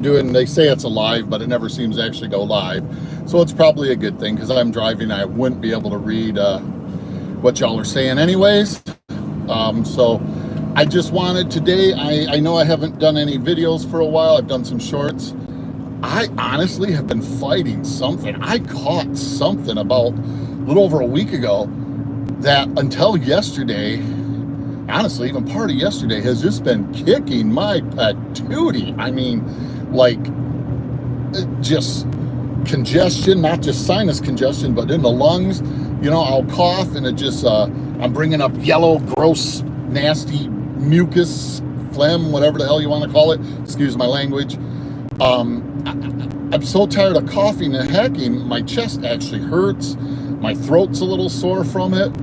doing, they say it's alive, but it never seems to actually go live. So it's probably a good thing because I'm driving. I wouldn't be able to read what y'all are saying anyways. So I just wanted today, I know I haven't done any videos for a while. I've done some shorts. I honestly have been fighting something. I caught something about a little over a week ago that until yesterday, honestly, even part of yesterday has just been kicking my patootie. I mean, like, just congestion, not just sinus congestion, but in the lungs. You know, I'll cough and it just, I'm bringing up yellow, gross, nasty mucus, phlegm, whatever the hell you want to call it. Excuse my language. I'm so tired of coughing and hacking. My chest actually hurts. My throat's a little sore from it.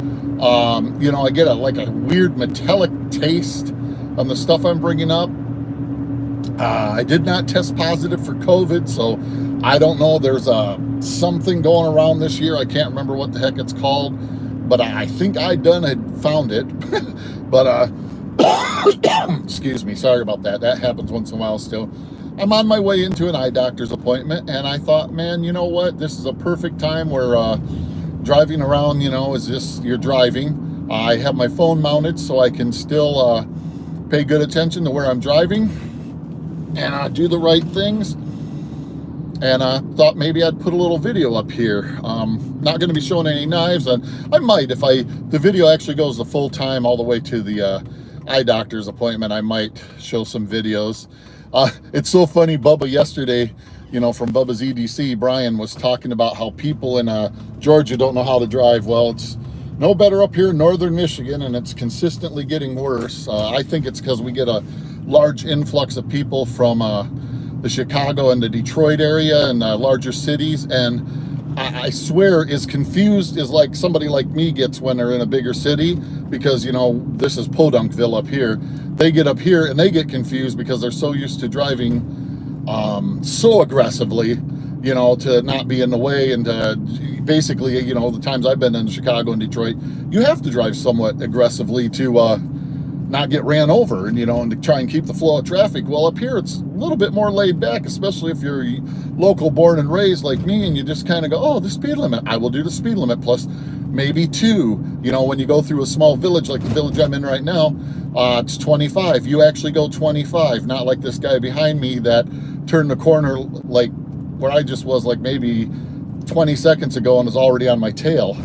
You know, I get like a weird metallic taste on the stuff I'm bringing up. I did not test positive for COVID, so I don't know. There's something going around this year. I can't remember what the heck it's called, but I think had found it. But excuse me, sorry about that. That happens once in a while still. I'm on my way into an eye doctor's appointment, and I thought, man, you know what? This is a perfect time where driving around, you know, you're driving. I have my phone mounted so I can still pay good attention to where I'm driving and do the right things. And I thought maybe I'd put a little video up here. Not going to be showing any knives, and I might, if the video actually goes the full time all the way to the eye doctor's appointment, I might show some videos. It's so funny, Bubba yesterday, you know, from Bubba's EDC, Brian was talking about how people in Georgia don't know how to drive. Well, it's no better up here in northern Michigan, and it's consistently getting worse. I think it's because we get a large influx of people from the Chicago and the Detroit area and larger cities, and I swear as confused as like somebody like me gets when they're in a bigger city, because, you know, this is Podunkville up here. They get up here and they get confused because they're so used to driving so aggressively, you know, to not be in the way. And basically, you know, the times I've been in Chicago and Detroit, you have to drive somewhat aggressively to not get ran over, and, you know, and to try and keep the flow of traffic. Well, up here it's a little bit more laid back, especially if you're local born and raised like me, and you just kind of go, oh, the speed limit, I will do the speed limit plus maybe 2. You know, when you go through a small village like the village I'm in right now, it's 25. You actually go 25, not like this guy behind me that turned the corner like where I just was like maybe 20 seconds ago and is already on my tail.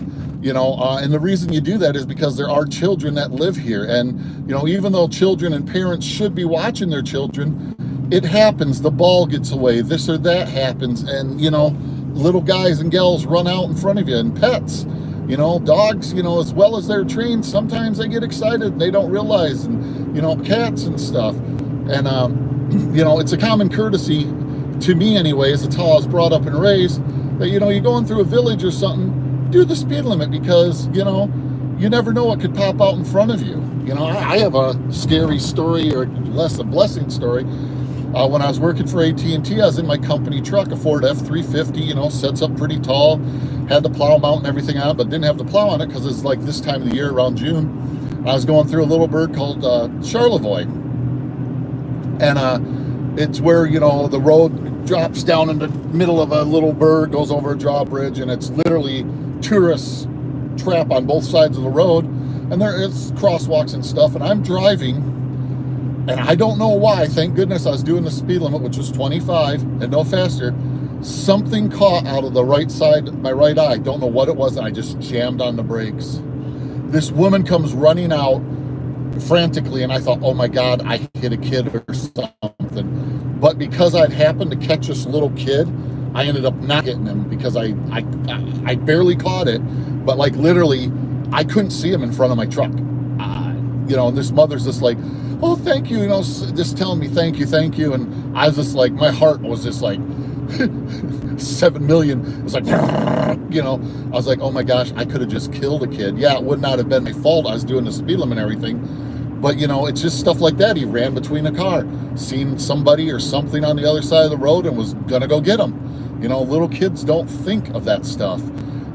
You know, and the reason you do that is because there are children that live here. And, you know, even though children and parents should be watching their children, it happens. The ball gets away, this or that happens. And, you know, little guys and gals run out in front of you, and pets, you know, dogs, you know, as well as they're trained, sometimes they get excited and they don't realize, and, you know, cats and stuff. And, you know, it's a common courtesy to me anyways. It's how I was brought up and raised, that, you know, you're going through a village or something, do the speed limit, because, you know, you never know what could pop out in front of you. You know, I have a scary story, or less a blessing story. When I was working for AT&T, I was in my company truck, a Ford F-350, you know, sets up pretty tall, had the plow mount and everything on it, but didn't have the plow on it because it's like this time of the year around June. I was going through a little bird called Charlevoix, and it's where, you know, the road drops down in the middle of a little bird, goes over a drawbridge, and it's literally tourist trap on both sides of the road, and there is crosswalks and stuff. And I'm driving, and I don't know why, thank goodness I was doing the speed limit, which was 25 and no faster. Something caught out of the right side, my right eye, don't know what it was, and I just jammed on the brakes. This woman comes running out frantically, and I thought, oh my God, I hit a kid or something. But because I'd happened to catch this little kid, I ended up not hitting him, because I barely caught it, but like literally I couldn't see him in front of my truck. You know, and this mother's just like, oh, thank you, you know, just telling me thank you. And I was just like, my heart was just like 7 million. It was like, you know, I was like, oh my gosh, I could have just killed a kid. Yeah, it would not have been my fault. I was doing the speed limit and everything. But, you know, it's just stuff like that. He ran between a car, seen somebody or something on the other side of the road, and was going to go get him. You know, little kids don't think of that stuff.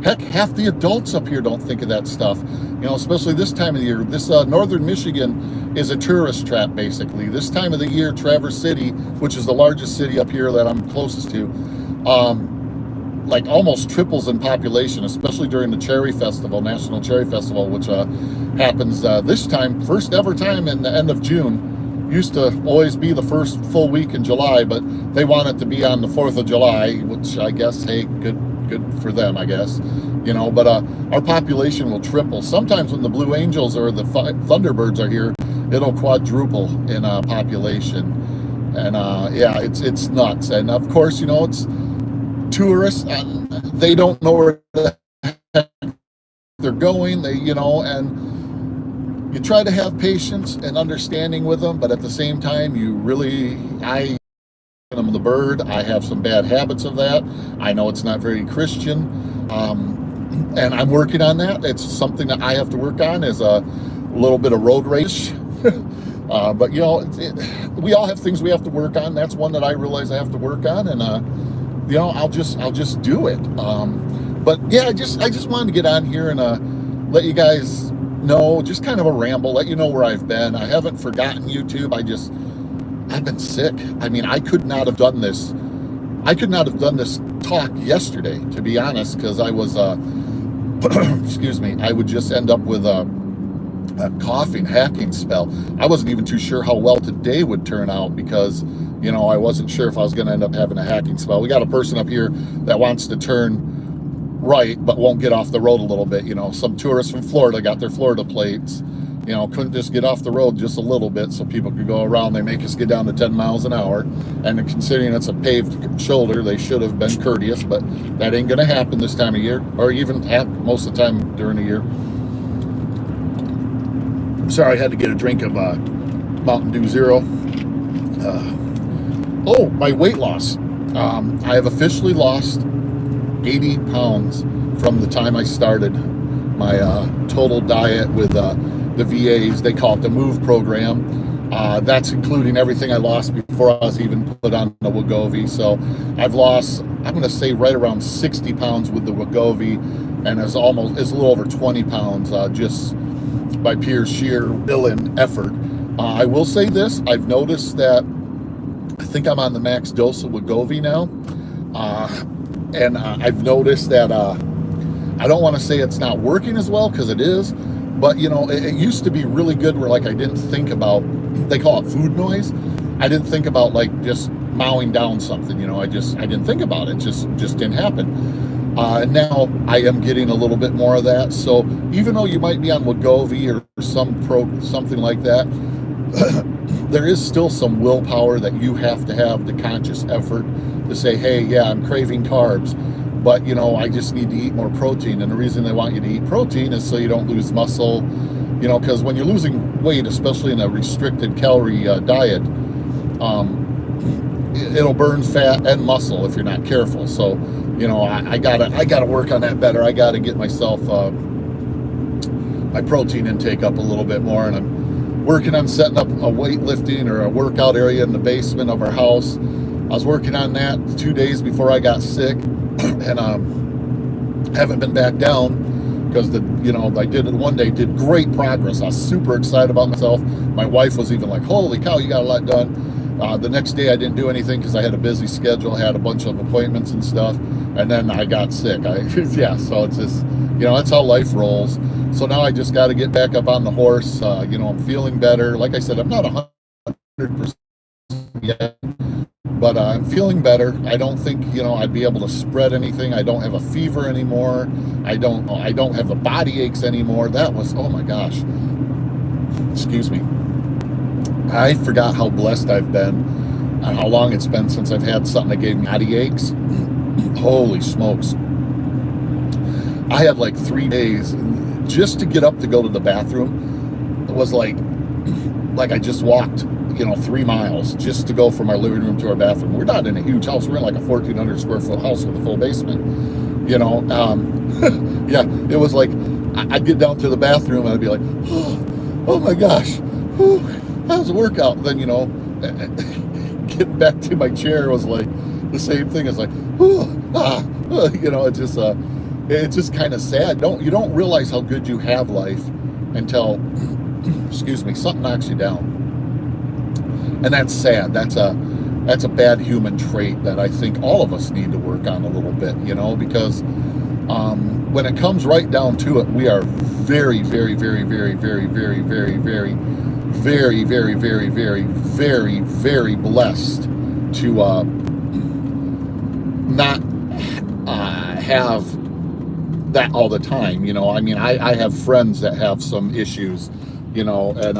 Heck, half the adults up here don't think of that stuff. especially this time of the year. This northern Michigan is a tourist trap, basically. This time of the year, Traverse City, which is the largest city up here that I'm closest to, like almost triples in population, especially during the Cherry Festival, National Cherry Festival, which happens this time, first ever time in the end of June. Used to always be the first full week in July, but they want it to be on the 4th of July, which I guess, hey, good for them, I guess. But our population will triple. Sometimes when the Blue Angels or the Thunderbirds are here, it'll quadruple in population. And yeah, it's nuts. And of course, it's tourists, they don't know where the heck they're going. And you try to have patience and understanding with them, but at the same time, I'm the bird. I have some bad habits of that. I know it's not very Christian, and I'm working on that. It's something that I have to work on, is a little bit of road rage. But we all have things we have to work on. That's one that I realize I have to work on, and I'll just do it. But yeah, I just wanted to get on here and let you guys know, just kind of a ramble, let you know where I've been. I haven't forgotten YouTube. I've been sick. I mean, I could not have done this talk yesterday, to be honest, because I was excuse me, I would just end up with a coughing, hacking spell. I wasn't even too sure how well today would turn out, because I wasn't sure if I was going to end up having a hacking spell. We got a person up here that wants to turn right but won't get off the road a little bit. Some tourists from Florida got their Florida plates, couldn't just get off the road just a little bit so people could go around. They make us get down to 10 miles an hour, and considering it's a paved shoulder, they should have been courteous, but that ain't gonna happen this time of year, or even most of the time during the year. Sorry, I had to get a drink of Mountain Dew Zero. My weight loss. I have officially lost 80 pounds from the time I started my total diet with the VAs. They call it the MOVE program. That's including everything I lost before I was even put on the Wegovy. So I've lost, I'm going to say, right around 60 pounds with the Wegovy, and it's a little over 20 pounds just by pure sheer will and effort. I will say this: I've noticed that I think I'm on the max dose of Wegovy now. And I've noticed that I don't want to say it's not working as well, because it is, but it used to be really good where, like, I didn't think about, they call it food noise. I didn't think about, like, just mowing down something. I didn't think about it. Just didn't happen. Now I am getting a little bit more of that. So even though you might be on Wegovy or something like that, there is still some willpower that you have to have, the conscious effort to say, hey, yeah, I'm craving carbs, but I just need to eat more protein. And the reason they want you to eat protein is so you don't lose muscle, because when you're losing weight, especially in a restricted calorie diet, it'll burn fat and muscle if you're not careful. So I gotta work on that better. I gotta get myself my protein intake up a little bit more, and I'm working on setting up a weightlifting or a workout area in the basement of our house. I was working on that 2 days before I got sick, and haven't been back down, because I did it one day, did great progress. I was super excited about myself. My wife was even like, holy cow, you got a lot done. The next day I didn't do anything because I had a busy schedule, had a bunch of appointments and stuff, and then I got sick. So it's just, that's how life rolls. So now I just got to get back up on the horse. I'm feeling better. Like I said, I'm not 100% yet, but I'm feeling better. I don't think I'd be able to spread anything. I don't have a fever anymore. I don't have the body aches anymore. That was, oh my gosh, excuse me, I forgot how blessed I've been and how long it's been since I've had something that gave me body aches. Holy smokes, I had like 3 days just to get up to go to the bathroom. It was like I just walked 3 miles just to go from our living room to our bathroom. We're not in a huge house. We're in like a 1,400 square foot house with a full basement. Yeah, it was like I'd get down to the bathroom and I'd be like, oh my gosh, that was a workout. Then getting back to my chair was like the same thing. It's like, it just it's just kind of sad. You don't realize how good you have life until, excuse me, something knocks you down, and that's sad. That's a bad human trait that I think all of us need to work on a little bit, because when it comes right down to it, we are very, very, very, very, very, very, very, very, very, very, very, very, very, very blessed to not have that all the time. I mean, I have friends that have some issues, and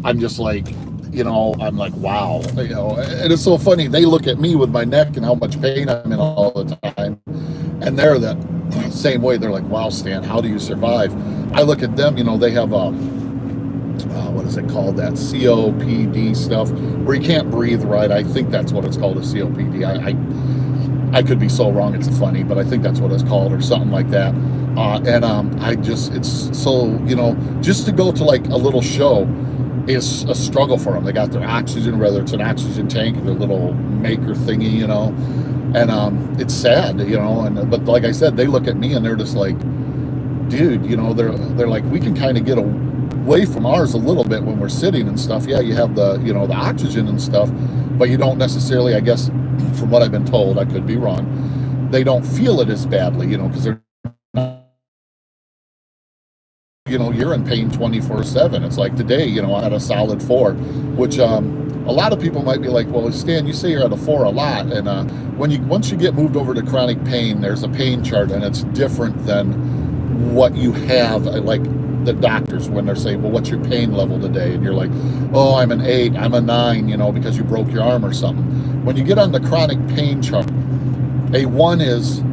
I'm just like, I'm like, wow, and it's so funny. They look at me with my neck and how much pain I'm in all the time, and they're the same way. They're like, wow, Stan, how do you survive? I look at them, they have what is it called, that COPD stuff, where you can't breathe right. I think that's what it's called, a COPD. I could be so wrong, it's funny, but I think that's what it's called, or something like that. It's so, just to go to like a little show is a struggle for them. They got their oxygen, whether it's an oxygen tank or their little maker thingy, and it's sad, but like I said, they look at me and they're just like, dude, they're like, we can kind of get away from ours a little bit when we're sitting and stuff. Yeah, you have the, the oxygen and stuff, but you don't necessarily, I guess, from what I've been told, I could be wrong, they don't feel it as badly, because they're not, you're in pain 24/7. It's like today, I'm at a solid 4, which a lot of people might be like, well, Stan, you say you're at a 4 a lot, and once you get moved over to chronic pain, there's a pain chart, and it's different than what you have, like the doctors when they're saying, well, what's your pain level today? And you're like, oh, I'm an 8, I'm a 9, because you broke your arm or something. When you get on the chronic pain chart, a 1 is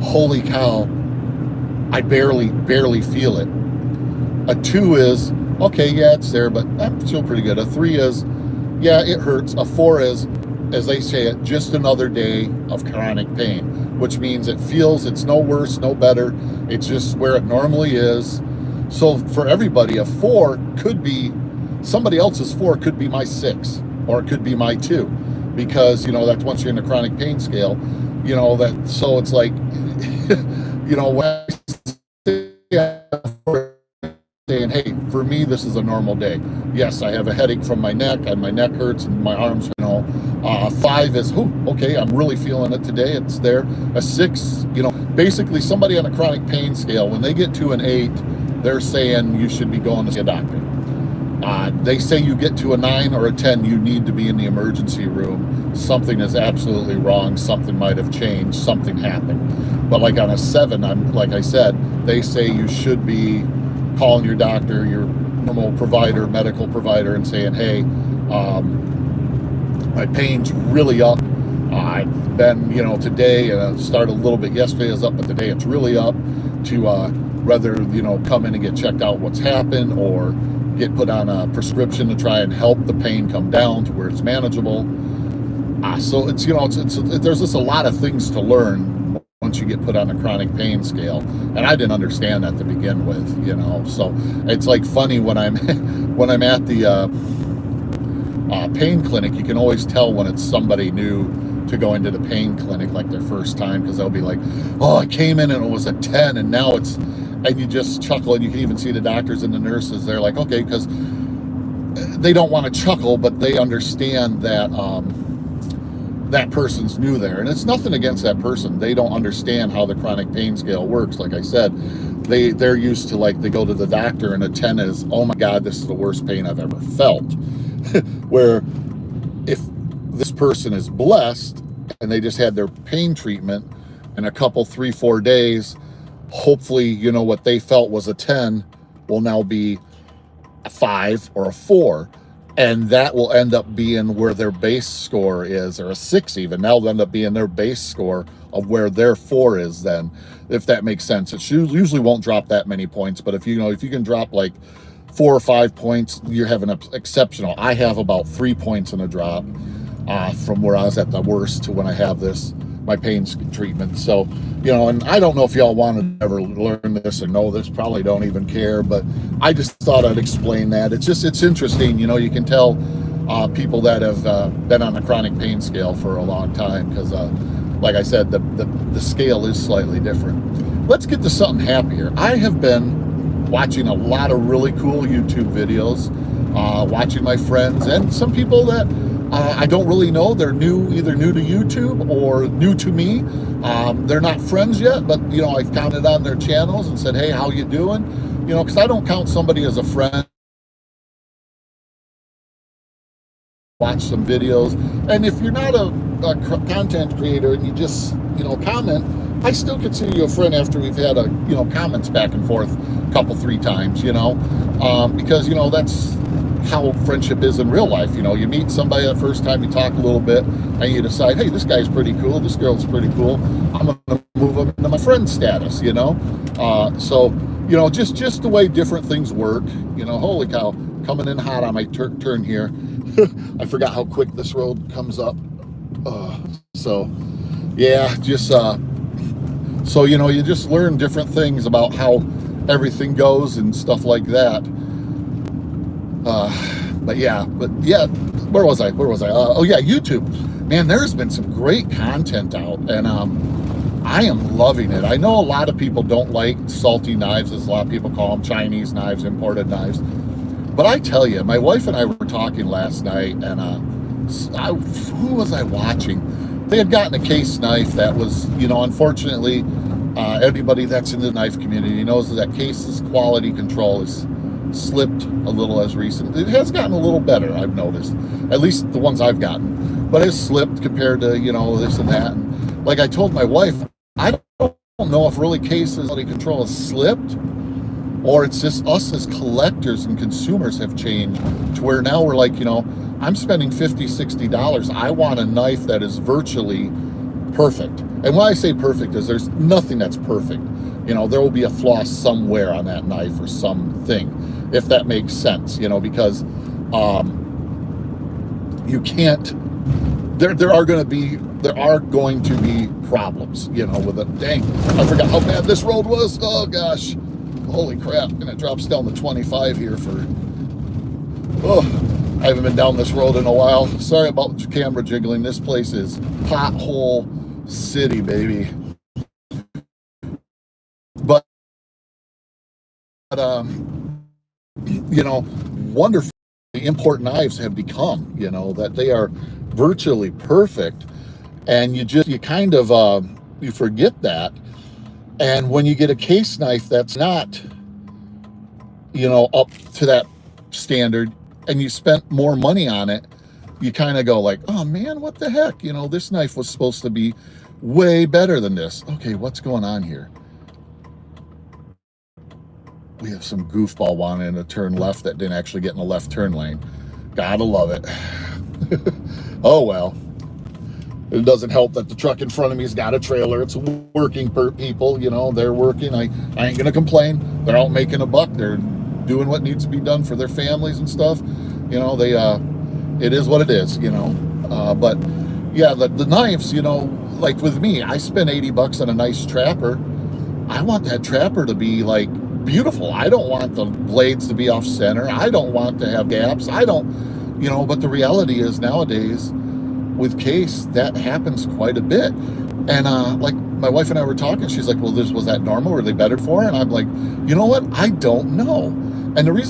holy cow, I barely feel it. A 2 is, okay, yeah, it's there, but I feel pretty good. A 3 is, yeah, it hurts. A 4 is, as they say it, just another day of chronic pain, which means it's no worse, no better. It's just where it normally is. So for everybody, a 4 could be, somebody else's 4 could be my 6, or it could be my 2, because, that's once you're in the chronic pain scale, so it's like, when I saying, hey, for me, this is a normal day. Yes, I have a headache from my neck, and my neck hurts, and my arms, 5 is, okay, I'm really feeling it today. It's there. A 6, basically somebody on a chronic pain scale, when they get to an 8, they're saying you should be going to see a doctor. They say you get to a 9 or a 10, you need to be in the emergency room. Something is absolutely wrong. Something might have changed. Something happened. But like on a 7, like I said, they say you should be calling your doctor, your normal provider, medical provider, and saying, hey, my pain's really up. I've been, today, started a little bit yesterday, is up, but today it's really up, to whether, come in and get checked out what's happened, or get put on a prescription to try and help the pain come down to where it's manageable. So it's, there's just a lot of things to learn once you get put on a chronic pain scale. And I didn't understand that to begin with, so it's like funny when I'm at the pain clinic, you can always tell when it's somebody new to go into the pain clinic, like their first time, because they'll be like, oh, I came in and it was a 10 and now it's, and you just chuckle, and you can even see the doctors and the nurses, they're like, okay, because they don't want to chuckle, but they understand that that person's new there, and it's nothing against that person. They don't understand how the chronic pain scale works. Like I said, they're used to, like, they go to the doctor and a 10 is, oh my God, this is the worst pain I've ever felt. Where if this person is blessed and they just had their pain treatment in a couple, 3-4 days, hopefully, what they felt was a 10 will now be a 5 or a 4. And that will end up being where their base score is, or a 6 even. That'll end up being their base score of where their 4 is then, if that makes sense. It usually won't drop that many points, but if you can drop like 4 or 5 points, you're having an exceptional. I have about 3 points in a drop from where I was at the worst to when I have my pain treatment. So, and I don't know if y'all want to ever learn this or know this, probably don't even care, but I just thought I'd explain that. It's interesting, you can tell people that have been on the chronic pain scale for a long time, because like I said, the scale is slightly different. Let's get to something happier. I have been watching a lot of really cool YouTube videos, watching my friends and some people that I don't really know. They're either new to YouTube or new to me. They're not friends yet, but I've counted on their channels and said, hey, how you doing? Because I don't count somebody as a friend. Watch some videos, and if you're not a content creator and you just comment, I still consider you a friend after we've had comments back and forth a couple, 3 times, because that's how friendship is in real life. You meet somebody the first time, you talk a little bit, and you decide, hey, this guy's pretty cool, this girl's pretty cool, I'm gonna move them into my friend status. So just the way different things work. Holy cow, coming in hot on my turn here. I forgot how quick this road comes up. So yeah, just so you just learn different things about how everything goes and stuff like that. But yeah, where was I? Oh yeah, YouTube. Man, there's been some great content out, and I am loving it. I know a lot of people don't like salty knives, as a lot of people call them, Chinese knives, imported knives. But I tell you, my wife and I were talking last night, and who was I watching? They had gotten a case knife that was, unfortunately, everybody that's in the knife community knows that case's quality control is slipped a little as recent. It has gotten a little better, I've noticed, at least the ones I've gotten, but it's slipped compared to this and that. And like I told my wife, I don't know if really case's quality control has slipped, or it's just us as collectors and consumers have changed to where now we're like, I'm spending $50, $60. I want a knife that is virtually perfect. And when I say perfect is there's nothing that's perfect. There will be a flaw somewhere on that knife or something, if that makes sense, because you can't, there are going to be problems, with it. Dang, I forgot how bad this road was. Oh gosh. Holy crap, and it drops down to 25 here I haven't been down this road in a while. Sorry about the camera jiggling. This place is pothole city, baby. But wonderful import knives have become, that they are virtually perfect, and you kind of you forget that. And when you get a case knife that's not, up to that standard, and you spent more money on it, you kind of go like, oh man, what the heck? This knife was supposed to be way better than this. Okay, what's going on here? We have some goofball wanting to turn left that didn't actually get in the left turn lane. Gotta love it. Oh well. It doesn't help that the truck in front of me has got a trailer. It's working people, they're working. I ain't gonna complain. They're out making a buck. They're doing what needs to be done for their families and stuff. It is what it is, but yeah, the knives, like with me, I spend $80 on a nice trapper. I want that trapper to be like beautiful. I don't want the blades to be off center. I don't want to have gaps. I don't, but the reality is nowadays, with case, that happens quite a bit. And like my wife and I were talking, she's like, well, was that normal? Were they better for it? And I'm like, you know what? I don't know. And the reason